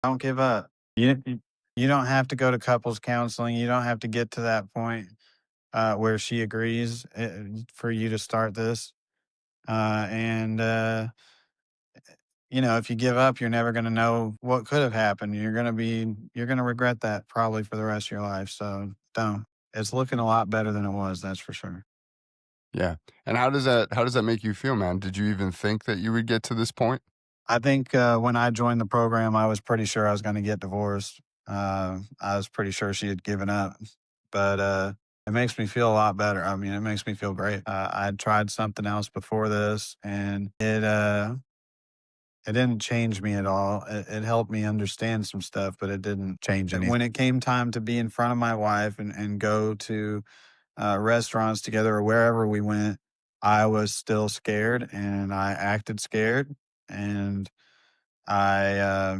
Don't give up. You don't have to go to couples counseling. You don't have to get to that point where she agrees for you to start this. And if you give up, you're never going to know what could have happened. You're going to regret that probably for the rest of your life. So don't. It's looking a lot better than it was. That's for sure. Yeah. And how does that make you feel, man? Did you even think that you would get to this point? I think when I joined the program, I was pretty sure I was going to get divorced. I was pretty sure she had given up, but it makes me feel a lot better. I mean, it makes me feel great. I had tried something else before this, and it didn't change me at all. It helped me understand some stuff, but it didn't change anything. When it came time to be in front of my wife and go to restaurants together or wherever we went, I was still scared and I acted scared. And I uh,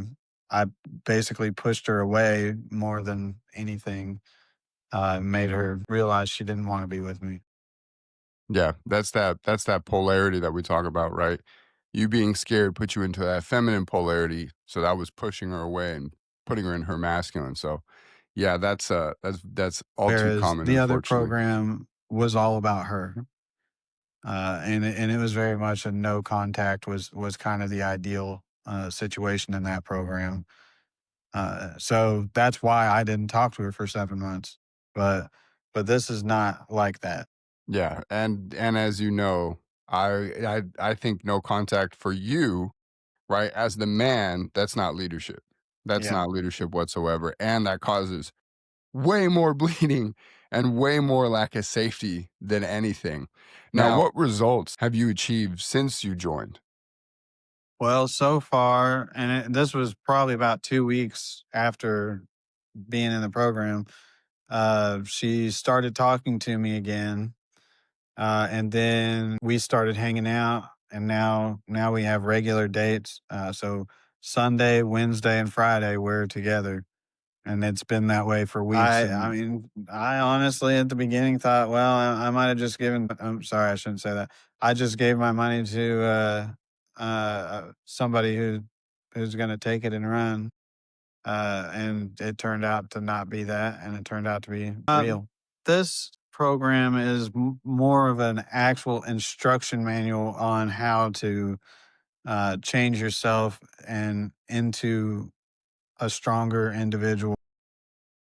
I basically pushed her away more than anything, made her realize she didn't wanna be with me. Yeah, that's that polarity that we talk about, right? You being scared put you into that feminine polarity, so that was pushing her away and putting her in her masculine. So, yeah, that's all too Whereas common, the other unfortunately. program was all about her, and it was very much a no contact was kinda the ideal, situation in that program. So that's why I didn't talk to her for 7 months, but this is not like that. Yeah, and as you know, I think no contact for you, right? As the man, that's not leadership. That's Yeah. not leadership whatsoever, and that causes way more bleeding and way more lack of safety than anything. Now, Now what results have you achieved since you joined? well, so far, and this was probably about 2 weeks after being in the program, she started talking to me again, and then we started hanging out, and now we have regular dates. So Sunday, Wednesday, and Friday we're together, and it's been that way for weeks. I mean, I honestly at the beginning thought, well, I might have just given. I'm sorry, I shouldn't say that. I just gave my money to somebody who's going to take it and run. And it turned out to not be that, and it turned out to be real. This program is more of an actual instruction manual on how to change yourself and into a stronger individual.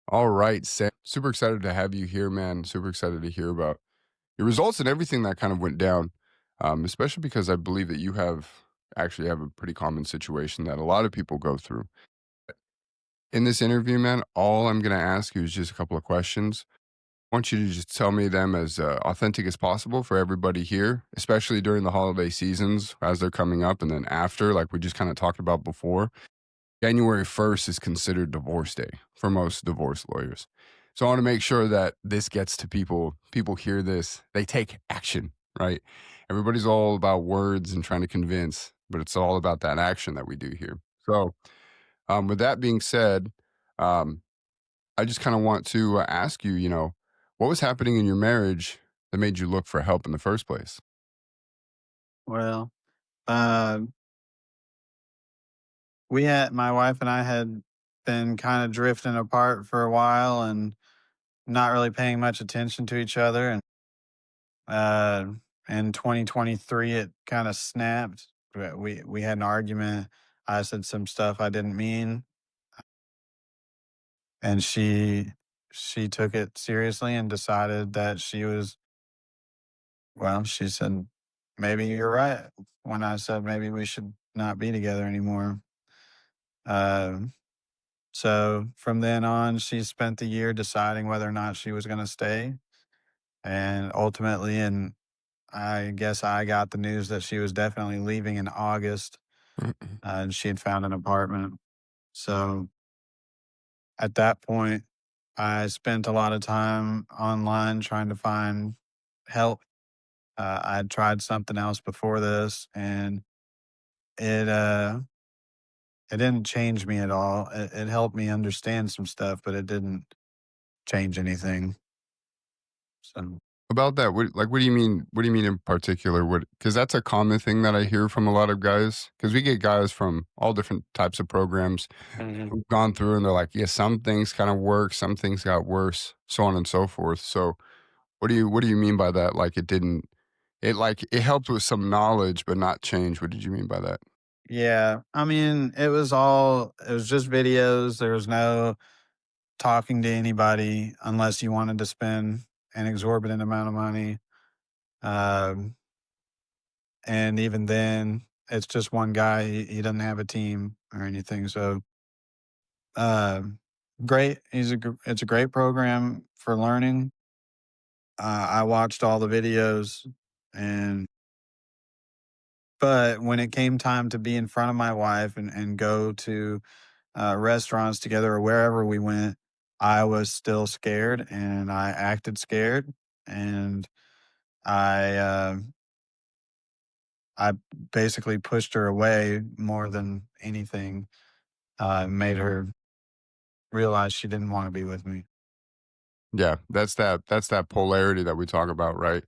All right, Sam. Super excited to have you here, man. Super excited to hear about your results and everything that kind of went down. Especially because I believe that you have a pretty common situation that a lot of people go through. In this interview, man, all I'm going to ask you is just a couple of questions. I want you to just tell me them as authentic as possible for everybody here, especially during the holiday seasons as they're coming up and then after, like we just kind of talked about before. January 1st is considered divorce day for most divorce lawyers. So I want to make sure that this gets to people. People hear this, they take action, right? Everybody's all about words and trying to convince, but it's all about that action that we do here. So, with that being said, um, I just kind of want to ask you, what was happening in your marriage that made you look for help in the first place? Well, uh, we had my wife and I had been kind of drifting apart for a while and not really paying much attention to each other. And uh, in 2023, it kind of snapped. We had an argument. I said some stuff I didn't mean, and she took it seriously and decided that she said maybe you're right when I said maybe we should not be together anymore. Uh, so from then on, she spent the year deciding whether or not she was going to stay, and ultimately, and I guess I got the news that she was definitely leaving in August, and she had found an apartment. So at that point, I spent a lot of time online trying to find help. I'd tried something else before this, and it it didn't change me at all. It helped me understand some stuff, but it didn't change anything. So. About that, what do you mean what do you mean in particular? Because that's a common thing that I hear from a lot of guys. Because we get guys from all different types of programs Mhm. who've gone through and they're like, "Yeah, some things kinda work, some things got worse," so on and so forth. So, what do you mean by that? Like, it helped with some knowledge, but not change. What did you mean by that? Yeah, I mean, it was just videos. There was no talking to anybody unless you wanted to spend an exorbitant amount of money. Um, and even then, it's just one guy. He doesn't have a team or anything. So, um, great. It's a great program for learning. I watched all the videos, and but when it came time to be in front of my wife and go to restaurants together or wherever we went, I was still scared and I acted scared. And I, uh, I basically pushed her away more than anything, made her realize she didn't want to be with me. Yeah, that's that polarity that we talk about, right?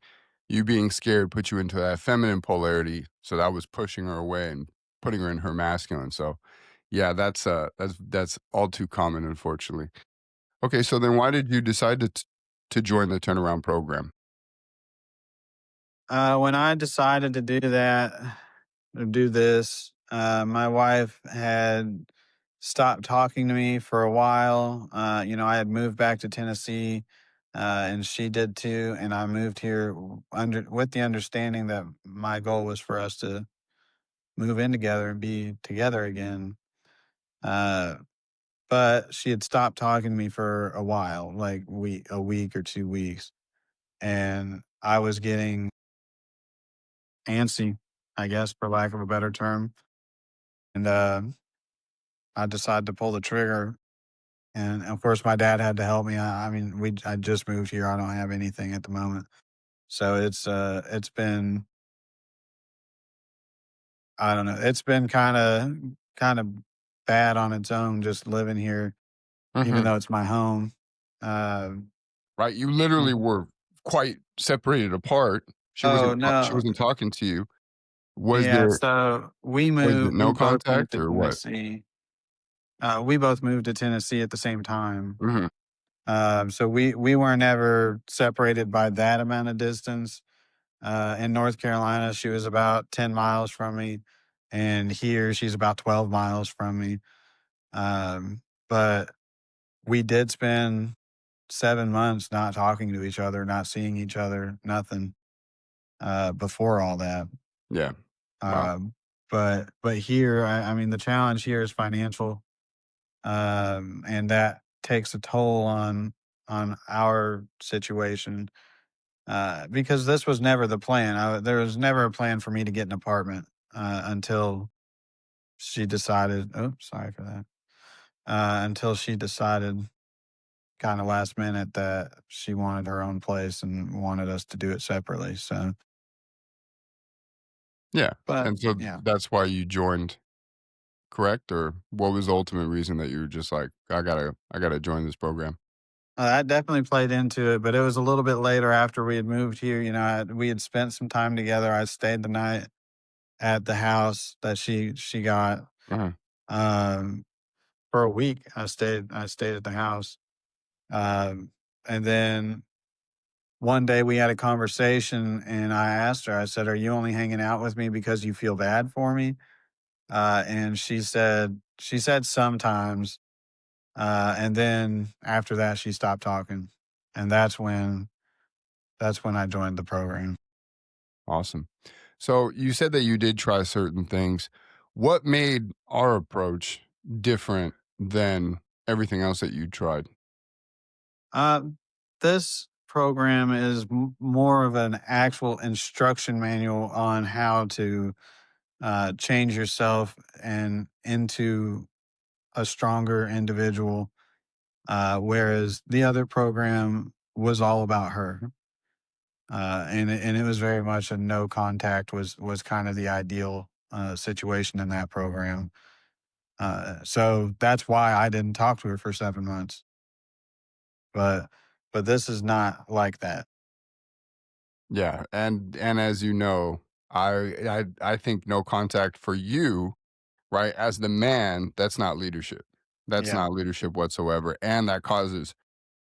You being scared put you into that feminine polarity, so that was pushing her away and putting her in her masculine. So, yeah, that's all too common, unfortunately. Okay, so then why did you decide to join the turnaround program? When I decided to do that, to do this, my wife had stopped talking to me for a while. I had moved back to Tennessee, and she did too. And I moved here under with the understanding that my goal was for us to move in together and be together again. Uh, but she had stopped talking to me for a while, like a week or 2 weeks, and I was getting antsy, I guess, for lack of a better term. And I decided to pull the trigger. And of course, my dad had to help me. I mean, I just moved here. I don't have anything at the moment, so it's been, I don't know. It's been kind of bad on its own just living here, even Mhm. though it's my home. Uh, Right, you literally were quite separated apart. oh She no, wasn't talking to you. Was yeah. there So we was it moved. We no both moved contact to or what? Tennessee. We both moved to Tennessee at the same time. Mhm. So we weren't ever separated by that amount of distance. In North Carolina, she was about 10 miles from me, and here she's about 12 miles from me. But we did spend 7 months not talking to each other, not seeing each other, nothing before all that. Yeah. Wow. Um, but here, I mean, the challenge here is financial, and that takes a toll on our situation. Because this was never the plan. There was never a plan for me to get an apartment until she decided. Oh, sorry for that. Until she decided, kind of last minute, that she wanted her own place and wanted us to do it separately. So, Yeah, but and so yeah, that's why you joined, correct? Or what was the ultimate reason that you were just like, "I gotta join this program?" that definitely played into it. But it was a little bit later after we had moved here. We had spent some time together. I stayed the night at the house that she got. Uh-huh. Um, for a week, I stayed at the house. Um, and then one day we had a conversation and I asked her, I said, "Are you only hanging out with me because you feel bad for me?" And she said sometimes. And then after that, she stopped talking. And that's when I joined the program. Awesome. So you said that you did try certain things. What made our approach different than everything else that you tried? Uh, this program is more of an actual instruction manual on how to change yourself and into a stronger individual, whereas the other program was all about her. And it was very much a no contact was kind of the ideal situation in that program. So that's why I didn't talk to her for 7 months. But but this is not like that. Yeah, and as you know, I think no contact for you, right, as the man, that's not leadership. That's Yeah, not leadership whatsoever, and that causes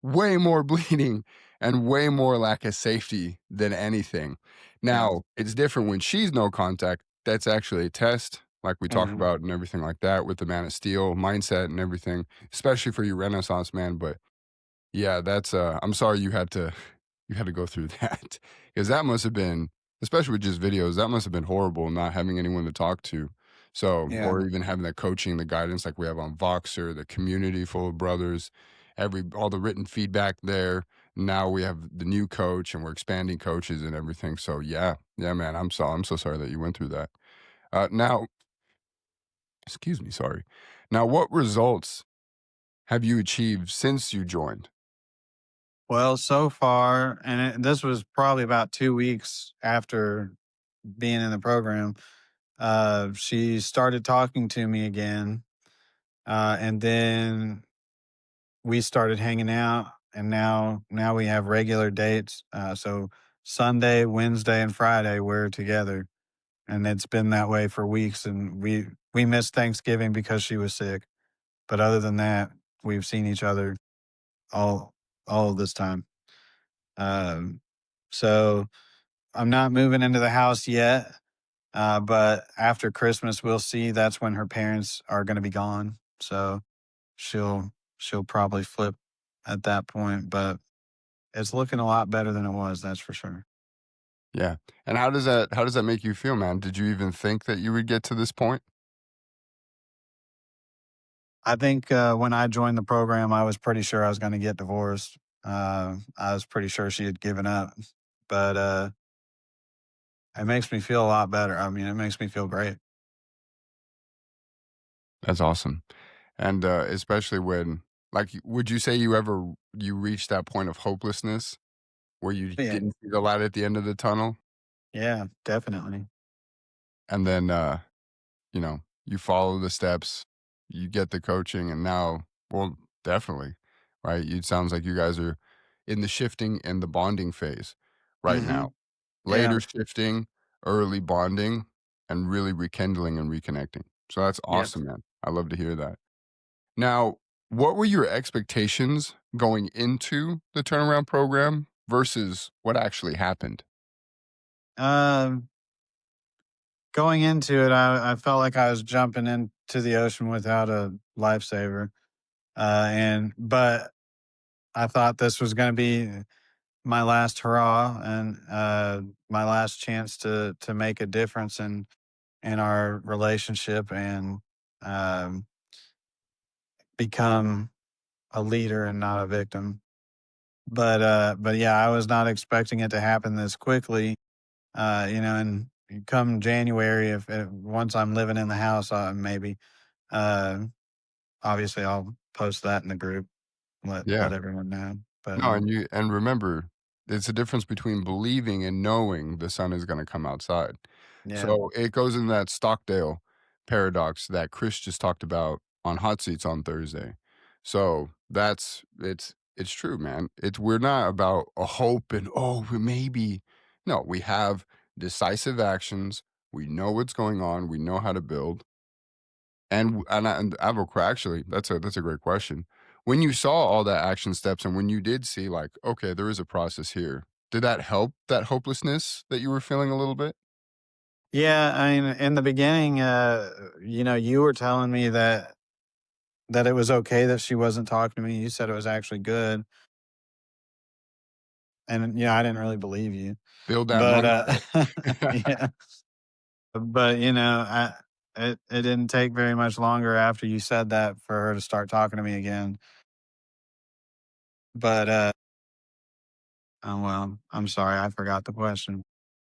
way more bleeding and way more lack of safety than anything. yeah. Now, it's different when she's no contact. That's actually a test, like we talk Mhm. about and everything like that with the Man of Steel mindset and everything, especially for you Renaissance man. But yeah, that's I'm sorry you had to go through that because that must have been, especially with just videos, that must have been horrible not having anyone to talk to. So, Yeah. or even having the coaching, the guidance like we have on Voxer, the community full of brothers, all the written feedback there. Now we have the new coach and we're expanding coaches and everything. So yeah, yeah, man, I'm so sorry that you went through that. Now, excuse me, sorry. Now, what results have you achieved since you joined? Well, so far, and this was probably about 2 weeks after being in the program. She started talking to me again, and then we started hanging out, and now we have regular dates. So Sunday, Wednesday, and Friday we're together, and it's been that way for weeks. And we missed Thanksgiving because she was sick, but other than that, we've seen each other all all of this time. Um, so I'm not moving into the house yet, but after Christmas, we'll see. That's when her parents are going to be gone, so she'll probably flip at that point. But it's looking a lot better than it was. That's for sure. Yeah. And how does that make you feel, man? Did you even think that you would get to this point? I think when I joined the program, I was pretty sure I was going to get divorced. I was pretty sure she had given up, but it makes me feel a lot better. I mean, it makes me feel great. That's awesome. And especially when like would you say you reached that point of hopelessness where you Yeah, didn't see the light at the end of the tunnel yeah, definitely. and then you know, you follow the steps, you get the coaching and now well, definitely, right? It sounds like you guys are in the shifting and the bonding phase right now. Hmm. Yeah, Later shifting, early bonding, and really rekindling and reconnecting. So that's yeah. awesome, man. I love to hear that. Now, what were your expectations going into the turnaround program versus what actually happened? Um, Going into it, I felt like I was jumping into the ocean without a lifesaver, and but I thought this was going to be my last hurrah and my last chance to make a difference in our relationship and um, become a leader and not a victim. But yeah, I was not expecting it to happen this quickly. And come January, if once I'm living in the house, maybe uh, obviously I'll post that in the group, let Yeah. everyone know. But No, and remember, it's a difference between believing and knowing the sun is gonna come outside. yeah, So, it goes in that Stockdale paradox that Chris just talked about on Hot Seats on Thursday. So, it's true, man. We're not about a hope and, "Oh, maybe." No, we have decisive actions, we know what's going on, we know how to build, and I have a actually, that's a great question. When you saw all that action steps and when you did see like, okay, there is a process here, did that help that hopelessness that you were feeling a little bit? yeah. I mean, in the beginning, you were telling me that it was okay that she wasn't talking to me. You said it was actually good, and I didn't really believe you. Build that But mindset. yeah, but it didn't take very much longer after you said that for her to start talking to me again. But oh well, I'm sorry, I forgot the question.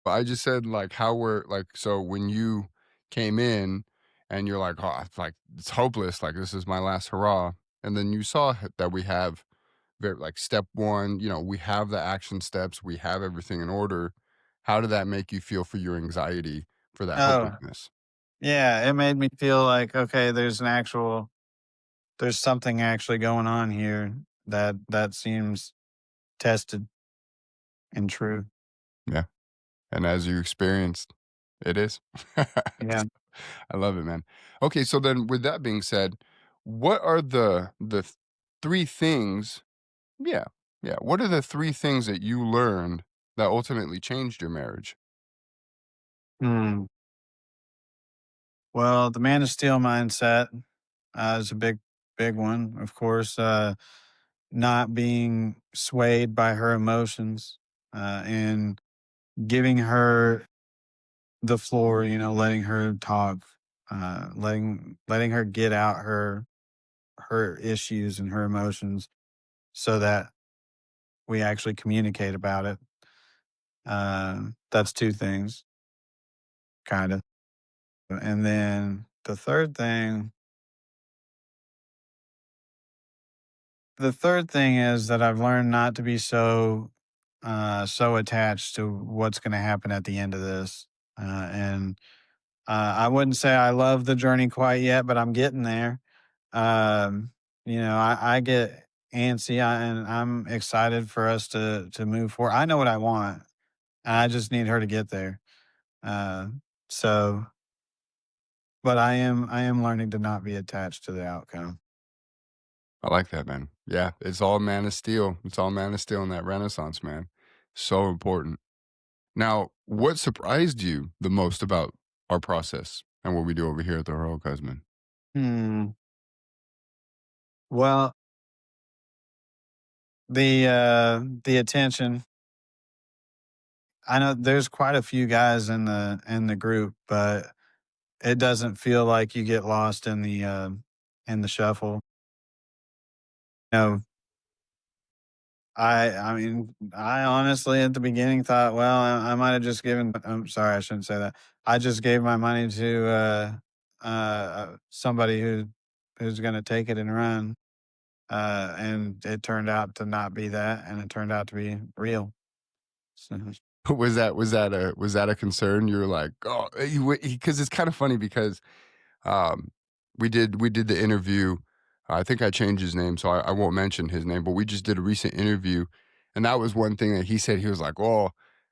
But I just said like how were like so when you came in and you're like, oh, it's like it's hopeless, like this is my last hurrah, and then you saw that we have very like step one, we have the action steps, we have everything in order. How did that make you feel for your anxiety for that Oh hopelessness? yeah, it made me feel like okay, there's something actually going on here that seems tested and true. Yeah. And as you experienced, it is. Yeah. I love it, man. Okay, so then with that being said, what are the 3 things yeah, yeah, what are the 3 things that you learned that ultimately changed your marriage? Hmm. Well, the man of steel mindset is a big one. Of course, not being swayed by her emotions and giving her the floor. Letting her talk, letting her get out her issues and her emotions, so that we actually communicate about it. That's two things, kind of. And then the third thing is that I've learned not to be so attached to what's going to happen at the end of this. And I wouldn't say I love the journey quite yet, but I'm getting there. I get antsy, and I'm excited for us to move forward. I know what I want, and I just need her to get there. Uh, so, but I am learning to not be attached to the outcome. I like that, man. Yeah, it's all Man of Steel. It's all Man of Steel in that renaissance, man. So important. Now, what surprised you the most about our process and what we do over here at the Heroic Husband? Hmm. Well, the attention. I know there's quite a few guys in the group, but it doesn't feel like you get lost in the shuffle. You I honestly at the beginning thought, well, I might have just given. I'm sorry, I shouldn't say that. I just gave my money to somebody who's going to take it and run, and it turned out to not be that, and it turned out to be real. So, Was that a concern? You're like, oh, because it's kind of funny because Um, we did the interview. I think I changed his name, so I won't mention his name. But we just did a recent interview, and that was one thing that he said. He was like, "Oh,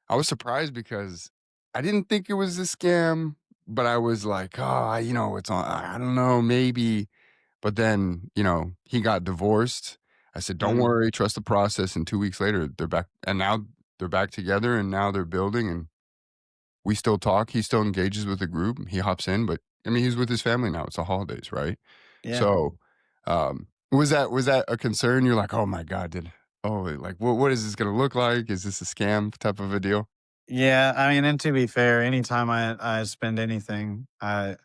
I was surprised because I didn't think it was a scam, but I was like, it's on. I don't know, maybe." But then, he got divorced. I said, "Don't mm, worry, trust the process." And 2 weeks later, they're back, and now they're back together, and now they're building, and we still talk, he still engages with the group, he hops in, but, I mean, he's with his family now, it's the holidays, right? yeah, So, was that a concern? You're like, "Oh my god, like, what is this gonna look like? Is this a scam type of a deal?" yeah. I mean, and to be fair, anytime I spend anything, I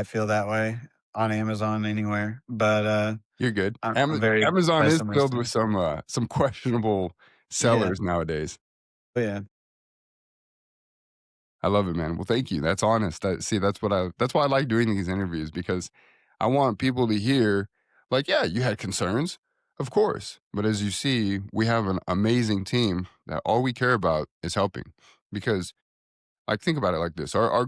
feel that way on Amazon anywhere. But You're good. I'm very Amazon is filled with pessimistic. some questionable Yeah, sellers nowadays. but yeah, I love it, man. Well, thank you. That's honest. That's why I like doing these interviews because I want people to hear, like, yeah, you had concerns, of course. But as you see, we have an amazing team that all we care about is helping. Because like, think about it like this: our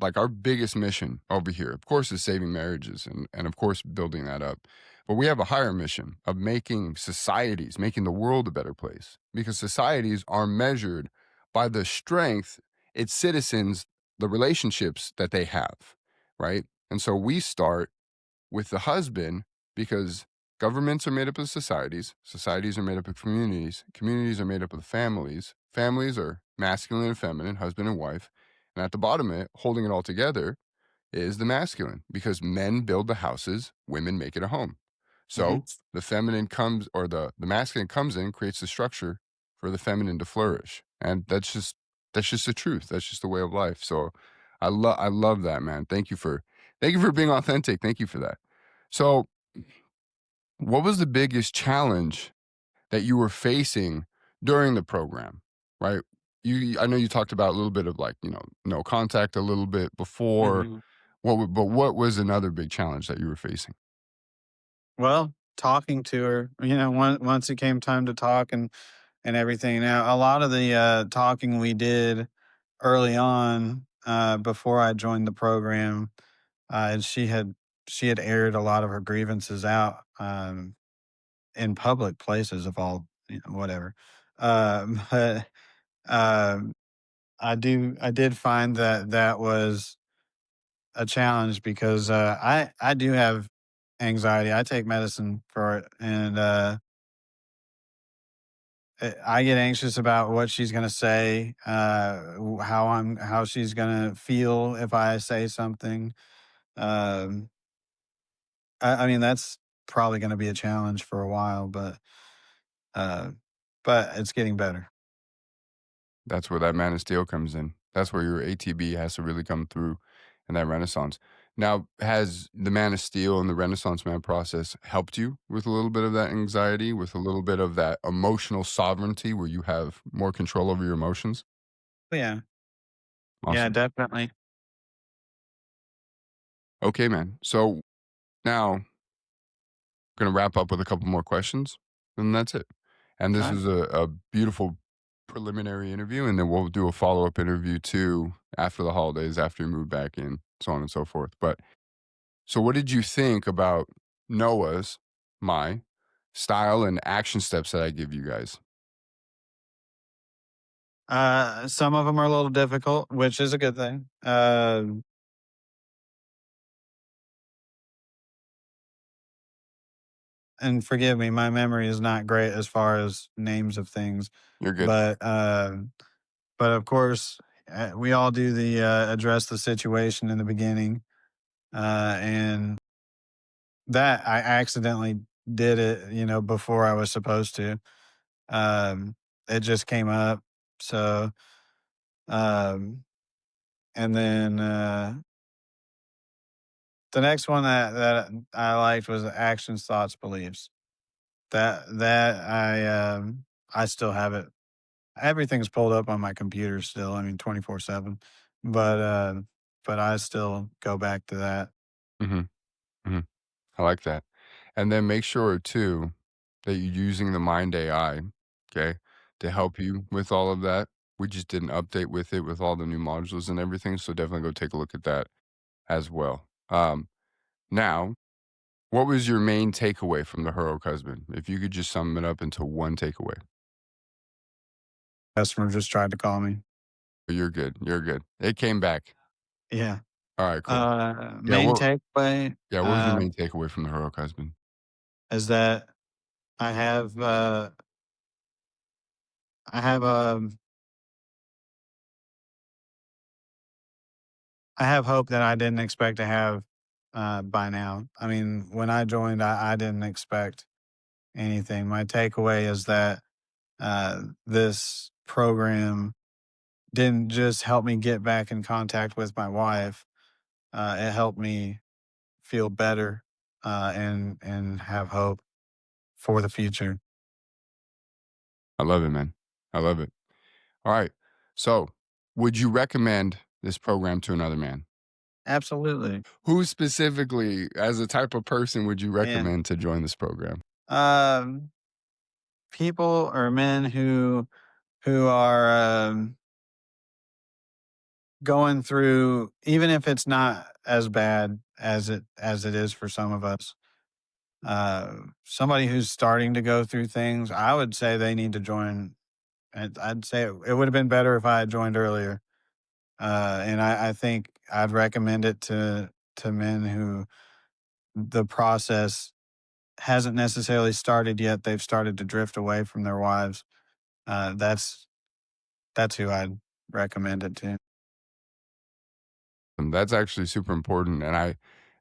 like our biggest mission over here, of course, is saving marriages and of course building that up. But we have a higher mission of making the world a better place. Because societies are measured by the strength its citizens, the relationships that they have, right? And so we start with the husband because governments are made up of societies, societies are made up of communities, communities are made up of families, families are masculine and feminine, husband and wife. And at the bottom of it, holding it all together, is the masculine because men build the houses, women make it a home. hmm So the feminine comes or the masculine comes in, creates the structure for the feminine to flourish. And that's just the truth. That's just the way of life. So I love that, man. Thank you for being authentic. Thank you for that. So what was the biggest challenge that you were facing during the program? Right? I know you talked about a little bit of like, no contact a little bit before. hmm But what was another big challenge that you were facing? Well, talking to her, once it came time to talk and everything. Now, a lot of the talking we did early on, before I joined the program, and she had aired a lot of her grievances out, in public places of all, whatever. But Um, I did find that that was a challenge because, I do have anxiety. I take medicine for it, and, I get anxious about what she's gonna say, how she's gonna feel if I say something. Um, I mean, that's probably gonna be a challenge for a while, uh, but it's getting better. That's where that Man of Steel comes in. That's where your ATB has to really come through in that renaissance. Now, has the Man of Steel and the Renaissance Man process helped you with a little bit of that anxiety, with a little bit of that emotional sovereignty where you have more control over your emotions? Yeah. Yeah, Awesome. definitely. Okay, man. So now gonna wrap up with a couple more questions, and that's it. And this Alright. is a beautiful preliminary interview, and then we'll do a follow-up interview too after the holidays, after you move back in, so on and so forth. But so what did you think about Noah's, my style and action steps that I give you guys? Some of them are a little difficult, which is a good thing. And forgive me, my memory is not great as far as names of things, You're good. but, but of course, we all do the, address the situation in the beginning, and that I accidentally did it, before I was supposed to. Um, it just came up, so, um, and then, the next one that I liked was actions, thoughts, beliefs. That I still have it. Everything's pulled up on my computer still, I mean, 24/7, but, but I still go back to that. Mhm, mhm. I like that. And then make sure too that you're using the Mind AI, okay, to help you with all of that. We just did an update with it with all the new modules and everything, so definitely go take a look at that as well. Now, what was your main takeaway from the heroic husband? If you could just sum it up into one takeaway. Customer just tried to call me. You're good. You're good. It came back. Yeah. All right, cool. Yeah, Main takeaway, what was your main takeaway from the heroic husband? is that I have, I have, I have hope that I didn't expect to have, by now. I mean, when I joined, I didn't expect anything. My takeaway is that, this program didn't just help me get back in contact with my wife, it helped me feel better, and have hope for the future. I love it, man. I love it. All right. So, would you recommend this program to another man? Absolutely. Who specifically, as a type of person, would you Yeah. recommend to join this program? Um, People or men who are, going through, even if it's not as bad as it is for some of us, somebody who's starting to go through things, I would say they need to join. I'd say it would have been better if I had joined earlier. And I think I'd recommend it to men who the process hasn't necessarily started yet. They've started to drift away from their wives. That's who I'd recommend it to. And that's actually super important.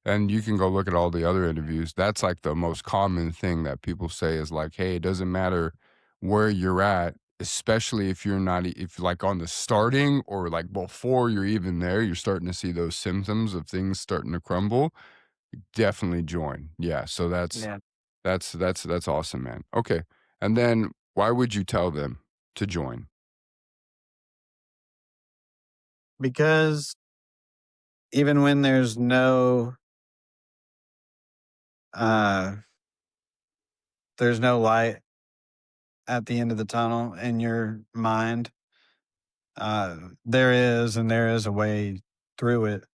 And you can go look at all the other interviews. That's like the most common thing that people say is like, hey, it doesn't matter where you're at, especially if you're not, if like on the starting or like before you're even there, you're starting to see those symptoms of things starting to crumble. Definitely join. Yeah. So Yeah, that's awesome, man. Okay. And then why would you tell them to join? because even when uh, there's no light at the end of the tunnel in your mind, there is a way through it,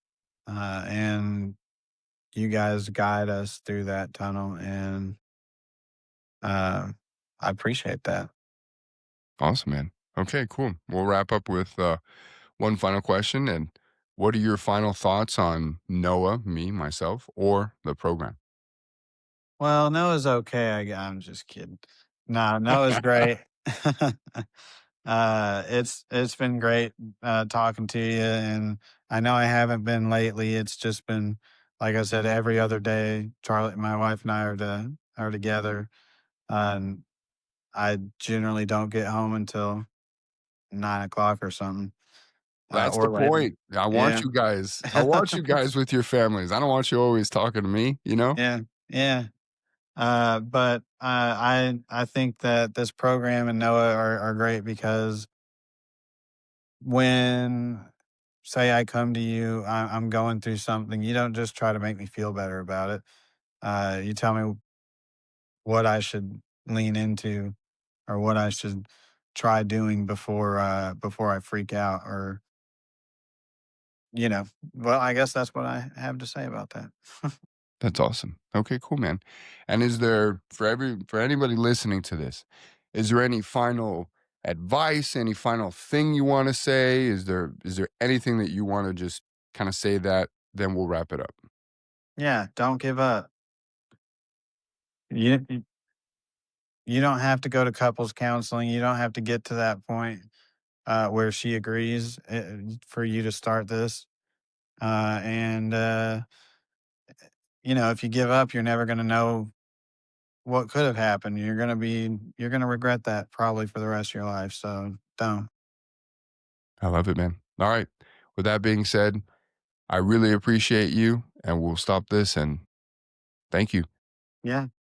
and you guys guide us through that tunnel, and uh, I appreciate that. Awesome, man. Okay, cool. We'll wrap up with one final question. And what are your final thoughts on Noah, me, myself, or the program? Well, Noah's okay. I'm just kidding. No, Noah's great. It's been great talking to you, and I know I haven't been lately. It's just been, like I said, every other day. Charlie, my wife and I are together, and I generally don't get home until 9 o'clock or something, That's the or later. point. I want Yeah. you guys. I want you guys with your families. I don't want you always talking to me, you know? Yeah, yeah. But I think that this program and Noah are great because when, say, I come to you, I'm going through something, you don't just try to make me feel better about it. You tell me what I should lean into or what I should try doing before I freak out or, well, I guess that's what I have to say about that. That's awesome. Okay, cool, man. And is there for anybody listening to this, is there any final advice, any final thing you want to say? Is there anything that you want to just kind of say that then we'll wrap it up? Yeah, don't give up. You you don't have to go to couples counseling. You don't have to get to that point where she agrees for you to start this. And if you give up, you're never going to know what could have happened. You're going to regret that probably for the rest of your life. So don't. I love it, man. All right. With that being said, I really appreciate you and we'll stop this and thank you. Yeah.